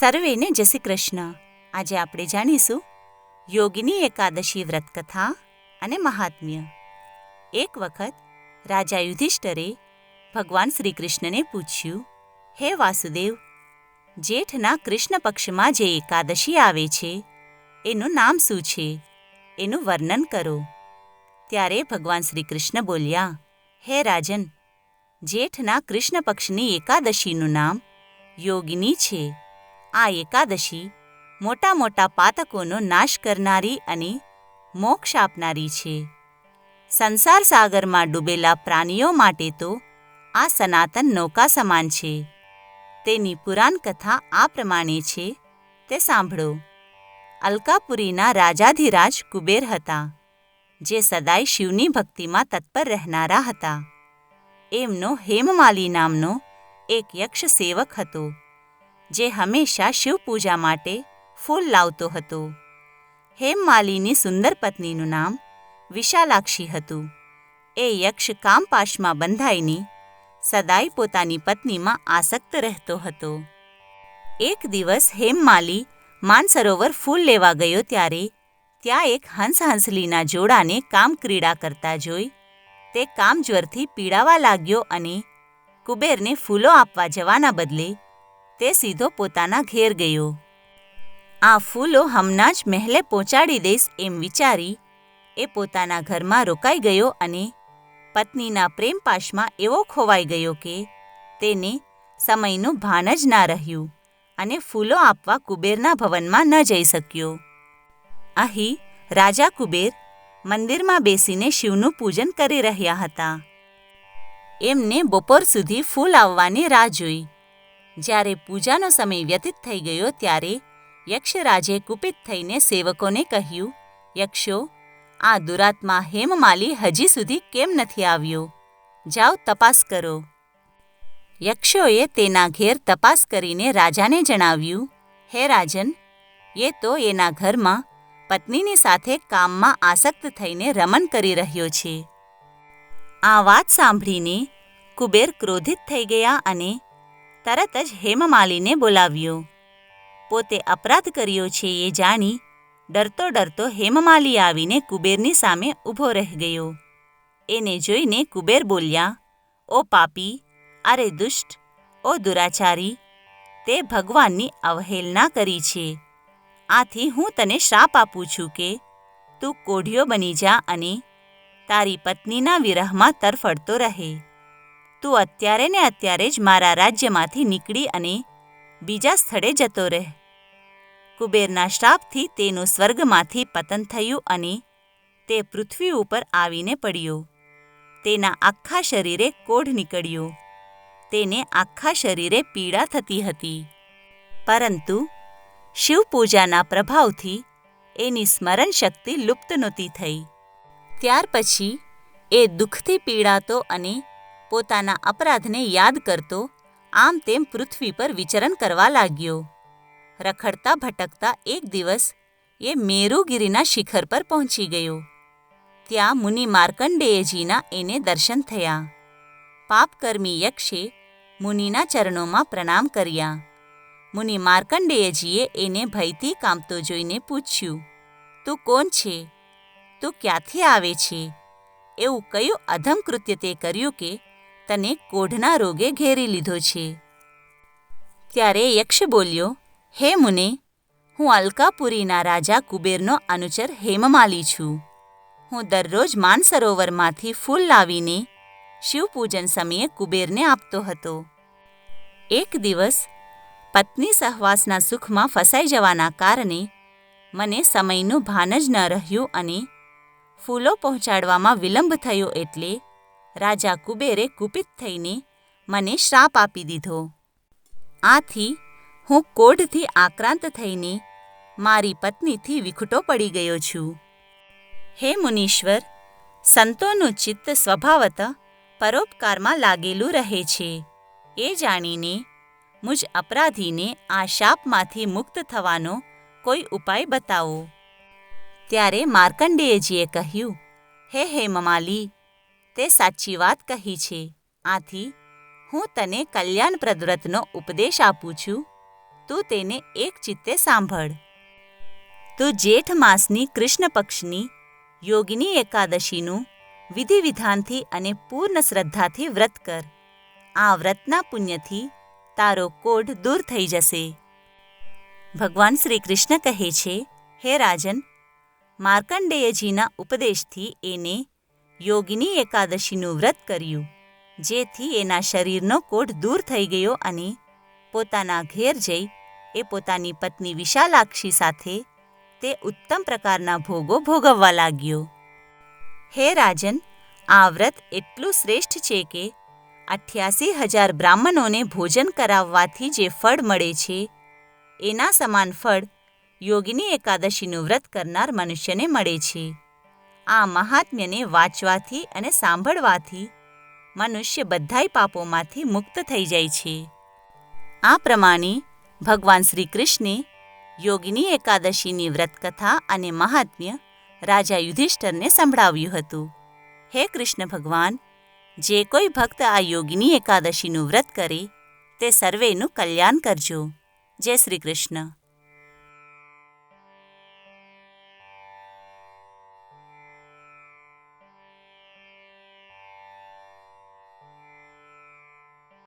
સર્વેને જય શ્રી કૃષ્ણ. આજે આપણે જાણીશું યોગિની એકાદશી વ્રતકથા અને મહાત્મ્ય. એક વખત રાજા યુધિષ્ઠિરે ભગવાન શ્રી કૃષ્ણને પૂછ્યું, હે વાસુદેવ, જેઠના કૃષ્ણ પક્ષમાં જે એકાદશી આવે છે એનું નામ શું છે? એનું વર્ણન કરો. ત્યારે ભગવાન શ્રી કૃષ્ણ બોલ્યા, હે રાજન, જેઠના કૃષ્ણ પક્ષની એકાદશીનું નામ યોગિની છે. આ એકાદશી મોટા મોટા પાતકોનો નાશ કરનારી અને મોક્ષ આપનારી છે. સંસાર સાગરમાં ડૂબેલા પ્રાણીઓ માટે તો આ સનાતન નૌકા સમાન છે. તેની પુરાણ કથા આ પ્રમાણે છે, તે સાંભળો. અલકાપુરીના રાજાધિરાજ કુબેર હતા, જે સદાય શિવની ભક્તિમાં તત્પર રહેનારા હતા. એમનો હેમમાલી નામનો એક યક્ષ સેવક હતો, જે હંમેશા શિવપૂજા માટે ફૂલ લાવતો હતો. હેમમાલીની સુંદર પત્નીનું નામ વિશાલાક્ષી હતું. એ યક્ષ કામપાશમાં બંધાઈને સદાય પોતાની પત્નીમાં આસક્ત રહેતો હતો. એક દિવસ હેમમાલી માનસરોવર ફૂલ લેવા ગયો ત્યારે ત્યાં એક હંસહંસલીના જોડાને કામક્રીડા કરતા જોઈ તે કામજ્વરથી પીડાવા લાગ્યો અને કુબેરને ફૂલો આપવા જવાના બદલે તે સીધો પોતાના ઘેર ગયો. આ ફૂલો હમણાં જ મહેલે પહોંચાડી દઈશ એમ વિચારી એ પોતાના ઘરમાં રોકાઈ ગયો અને પત્નીના પ્રેમપાશમાં એવો ખોવાઈ ગયો કે તેને સમયનું ભાન જ ના રહ્યું અને ફૂલો આપવા કુબેરના ભવનમાં ન જઈ શક્યો. અહીં રાજા કુબેર મંદિરમાં બેસીને શિવનું પૂજન કરી રહ્યા હતા. એમને બપોર સુધી ફૂલ આવવાની રાહ જોઈ. જ્યારે પૂજાનો સમય વ્યતીત થઈ ગયો ત્યારે યક્ષરાજે કુપિત થઈને સેવકોને કહ્યું, યક્ષો, આ દુરાત્મા હેમમાલી હજી સુધી કેમ નથી આવ્યો? જાઓ, તપાસ કરો. યક્ષોએ તેના ઘેર તપાસ કરીને રાજાને જણાવ્યું, હે રાજન, એ તો એના ઘરમાં પત્નીની સાથે કામમાં આસક્ત થઈને રમણ કરી રહ્યો છે. આ વાત સાંભળીને કુબેર ક્રોધિત થઈ ગયા અને તરત જ હેમમાલીને બોલાવ્યો. પોતે અપરાધ કર્યો છે એ જાણી ડરતો ડરતો હેમમાલી આવીને કુબેરની સામે ઊભો રહી ગયો. એને જોઈને કુબેર બોલ્યા, ઓ પાપી, અરે દુષ્ટ, ઓ દુરાચારી, તે ભગવાનની અવહેલના કરી છે. આથી હું તને શ્રાપ આપું છું કે તું કોઢિયો બની જા અને તારી પત્નીના વિરહમાં તરફડતો રહે. તું અત્યારે ને અત્યારે જ મારા રાજ્યમાંથી નીકળી અને બીજા સ્થળે જતો રહે. કુબેરના શ્રાપથી તેનું સ્વર્ગમાંથી પતન થયું અને તે પૃથ્વી ઉપર આવીને પડ્યો. તેના આખા શરીરે કોઢ નીકળ્યો. તેને આખા શરીરે પીડા થતી હતી. પરંતુ શિવપૂજાના પ્રભાવથી એની સ્મરણ શક્તિ લુપ્ત નહોતી થઈ. ત્યાર પછી એ દુઃખથી પીડાતો અને પોતાના અપરાધને યાદ કરતો આમ તેમ પૃથ્વી પર વિચરણ કરવા લાગ્યો. રખડતા ભટકતા એક દિવસ એ મેરુગીરીના શિખર પર પહોંચી ગયો. ત્યાં મુનિ માર્કંડેયજીના એને દર્શન થયા. પાપકર્મી યક્ષે મુનિના ચરણોમાં પ્રણામ કર્યા. મુનિ માર્કંડેયજીએ એને ભયથી કાંપતો જોઈને પૂછ્યું, તું કોણ છે? તું ક્યાંથી આવે છે? એવું કયું અધમ કૃત્ય તે કર્યું કે તને કોઢના રોગે ઘેરી લીધો છે? ત્યારે યક્ષ બોલ્યો, હે મુને, હું અલકાપુરીના રાજા કુબેરનો અનુચર હેમમાલી છું. હું દરરોજ માનસરોવરમાંથી ફૂલ લાવીને શિવપૂજન સમયે કુબેરને આપતો હતો. એક દિવસ પત્ની સહવાસના સુખમાં ફસાઈ જવાના કારણે મને સમયનું ભાન જ ન રહ્યું અને ફૂલો પહોંચાડવામાં વિલંબ થયો એટલે રાજા કુબેરે કુપિત થઈને મને શ્રાપ આપી દીધો. આથી હું કોઢથી આક્રાંત થઈને મારી પત્નીથી વિખૂટો પડી ગયો છું. હે મુનીશ્વર, સંતોનું ચિત્ત સ્વભાવતઃ પરોપકારમાં લાગેલું રહે છે. એ જાણીને મુજ અપરાધીને આ શાપમાંથી મુક્ત થવાનો કોઈ ઉપાય બતાવો. ત્યારે માર્કંડેયજીએ કહ્યું, હે હેમમાલી, તે સાચી વાત કહી છે. આથી હું તને કલ્યાણપ્રદ વ્રતનો ઉપદેશ આપું છું. તું તેને એક ચિત્તે સાંભળ. તું જેઠ માસની કૃષ્ણ પક્ષની યોગિની એકાદશીનું વિધિ વિધાનથી અને પૂર્ણ શ્રદ્ધાથી વ્રત કર. આ વ્રતના પુણ્યથી તારો કોઢ દૂર થઈ જશે. ભગવાન શ્રી કૃષ્ણ કહે છે, હે રાજન, માર્કંડેયજીના ઉપદેશથી એને યોગિની એકાદશીનું વ્રત કર્યું, જેથી એના શરીરનો કોઢ દૂર થઈ ગયો અને પોતાના ઘેર જઈ એ પોતાની પત્ની વિશાલાક્ષી સાથે તે ઉત્તમ પ્રકારના ભોગો ભોગવવા લાગ્યો. હે રાજન, આ વ્રત એટલું શ્રેષ્ઠ છે કે 88,000 બ્રાહ્મણોને ભોજન કરાવવાથી જે ફળ મળે છે એના સમાન ફળ યોગિની એકાદશીનું વ્રત કરનાર મનુષ્યને મળે છે. આ મહાત્મ્યને વાંચવાથી અને સાંભળવાથી મનુષ્ય બધાય પાપોમાંથી મુક્ત થઈ જાય છે. આ પ્રમાણે ભગવાન શ્રી કૃષ્ણે યોગિની એકાદશીની વ્રતકથા અને મહાત્મ્ય રાજા યુધિષ્ઠરને સંભળાવ્યું હતું. હે કૃષ્ણ ભગવાન, જે કોઈ ભક્ત આ યોગિની એકાદશીનું વ્રત કરે તે સર્વેનું કલ્યાણ કરજો. જય શ્રી કૃષ્ણ.